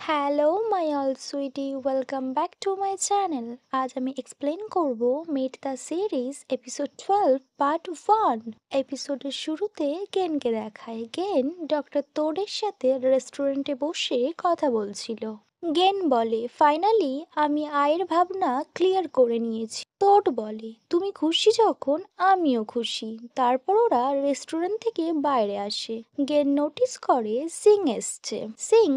Hello my all sweetie, welcome back to my channel. আজ আমি explain করব meet the series episode 12 part 1। এপিসোডের শুরুতে গেনকে দেখায় গেন ডক্টর তোডের সাথে রেস্টুরেন্টে বসে কথা বলছিল। গেন বলে, ফাইনালি আমি আয়ের ভাবনা ক্লিয়ার করে নিয়েছি। তোড বলে, তুমি খুশি যখন আমিও খুশি। তারপর ওরা রেস্টুরেন্ট থেকে বাইরে আসে। গেন নোটিস করে সিং এসছে। সিং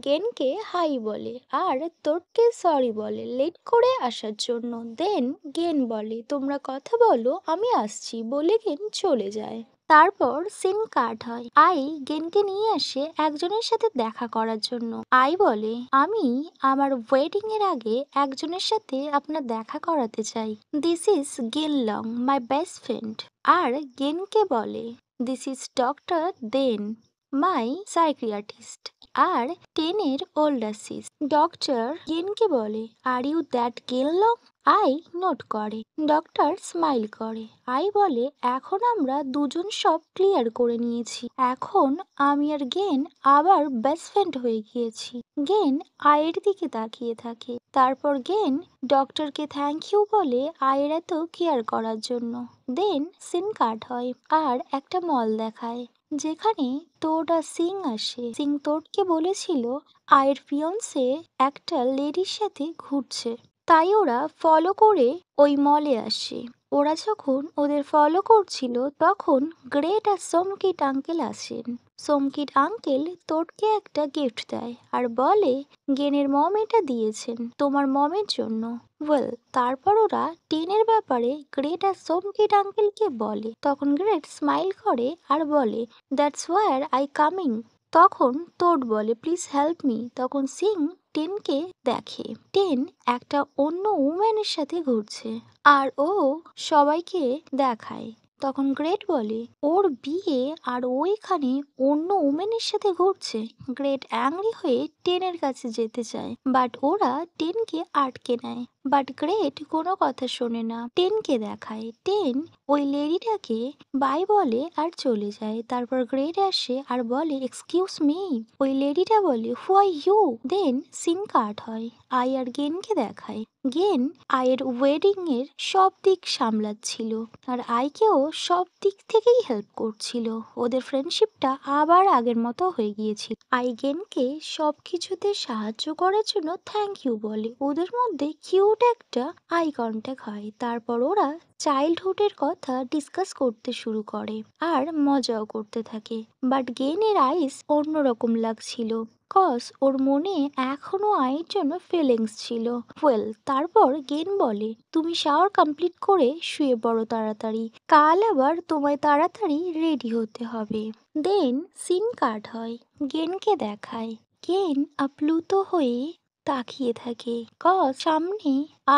গেনকে হাই বলে আর তোডকে সরি বলে লেট করে আসার জন্য। দেন গেন বলে, তোমরা কথা বলো, আমি আসছি বলে গেন চলে যায়। তারপর সিন কাট হয়। আই গেনকে নিয়ে আসে একজনের সাথে দেখা করার জন্য। আই বলে, আমি আমার ওয়েডিং এর আগে একজনের সাথে আপনার দেখা করাতে চাই। This is Gen Long, my best friend. আর গেনকে বলে, this is doctor Den, my psychiatrist আর 10 এর ওল্ডার সিস। ডক্টর গেনকে বলে, are you that Gen Long? Ai note করে। ডক্টর স্মাইল করে। আই বলে, এখন আমরা দুজন সব ক্লিয়ার করে নিয়েছি। এখন আমি আর গেন আবার বেস্ট ফ্রেন্ড হয়ে গিয়েছি। গেন আয়ের দিকে তাকিয়ে থাকে। তারপর গেন ডক্টরকে থ্যাংক ইউ বলে আয়ের এত কেয়ার করার জন্য। দেন সিন কাট হয় আর একটা মল দেখায় যেখানে তোড আর সিং আসে। সিং তোডকে বলেছিল আয়ের ফিয়ন্সে একটা লেডির সাথে ঘুরছে, তাই ওরা ফলো করে ওই মলে আসে। ওরা যখন ওদের ফলো করছিল তখন গ্রেট আর সোমকিট আঙ্কেল আসেন। সোমকিট আঙ্কেল তোডকে একটা গিফট দেয় আর বলে, গেনের মম এটা দিয়েছেন তোমার মমের জন্য। ওয়েল, তারপর ওরা 10 এর ব্যাপারে গ্রেট আর সোমকিট আঙ্কেলকে বলে। তখন গ্রেট স্মাইল করে আর বলে, দ্যাটস ওয়ার আই কামিং। তখন তোড বলে, প্লিজ হেল্প মি। তখন সিং 10 কে দেখে 10 একটা অন্য উম্যানের সাথে ঘুরছে আর ও সবাইকে দেখায়। তখন গ্রেট বলে, ওর বিয়ে আর ও এখানে অন্য উমেনের সাথে ঘুরছে। গ্রেট অ্যাংরি হয়ে 10 এর কাছে যেতে চায়, বাট ওরা 10 কে আটকে নেয়। বাট গ্রেট কোনো কথা শোনে না। 10 কে দেখায় 10 ওই লেডিটাকে বাই বলে আর চলে যায়। তারপর গ্রেট আসে আর বলে, এক্সকিউজ মি। ওই লেডিটা বলে, হু আর ইউ? দেন সিন কাট হয়। আই আর গেনকে দেখায় গেন আয়ের ওয়েডিং এর সব দিক সামলাচ্ছিল আর আইকেও সব দিক থেকেই হেল্প করছিল। ওদের ফ্রেন্ডশিপটা আবার আগের মতো হয়ে গিয়েছিল। আই গেনকে সবকিছুতে সাহায্য করার জন্য থ্যাংক ইউ বলে। ওদের মধ্যে কিউট একটা আই কন্ট্যাক্ট হয়। তারপর ওরা চাইল্ডহুডের কথা ডিসকাস করতে শুরু করে আর মজাও করতে থাকে। বাট গেনের আইস অন্যরকম লাগছিল, কজ ওর মনে এখনো আয়ের জন্য ফিলিংস ছিল। ওয়েল, তারপর গেন বলে, তুমি শাওয়ার কমপ্লিট করে শুয়ে পড়ো তাড়াতাড়ি, কাল আবার তোমায় তাড়াতাড়ি রেডি হতে হবে। দেন সিন কাট হয়। গেনকে দেখায় গেন আপ্লুত হয়ে তাকিয়ে থাকে, কজ সামনে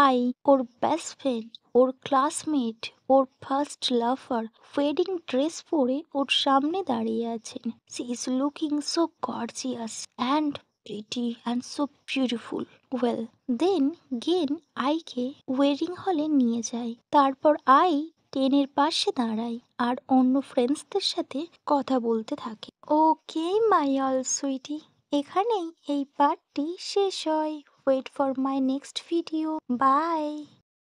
আই, ওর বেস্ট ফ্রেন্ড, ওর ক্লাসমেট, ওর ফার্স্ট লাভার ওয়েডিং ড্রেস পরে ওর সামনে দাঁড়িয়ে আছেন। She is looking so gorgeous and pretty and so beautiful. Well, then Gen আইকে ওয়েডিং হলে নিয়ে যায়। তারপর আই 10 এর পাশে দাঁড়ায় আর অন্য ফ্রেন্ডসদের সাথে কথা বলতে থাকে। ওকে মাই অল সুইটি, এখানেই এই পার্টটি শেষ হয়। Wait for my next video. By.